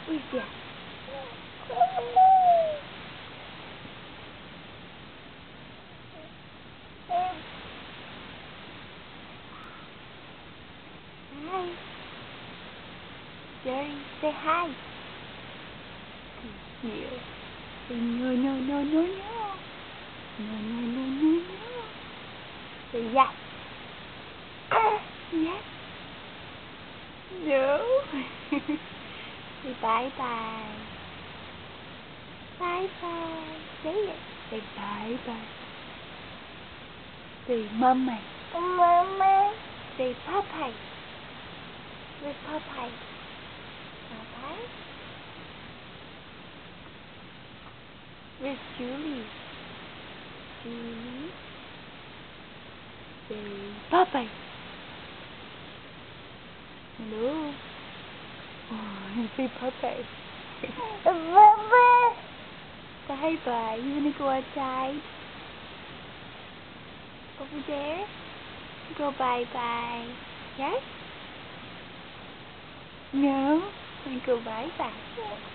Ui da. Hi. Jerry, say hi. Here. Say no, no, no, no, no. No, no, no, no, no. Say yes. Yes. No. Say bye-bye. Bye-bye. Say it. Say bye-bye. Say mama. Mama. Say Popeye. Where's Popeye? Popeye? Where's Julie? Julie? Say Popeye. Hello? Oh, you say Popeye. Popeye. Bye-bye. You wanna go outside? Over there? Go bye-bye. Yes? No? Then go bye-bye.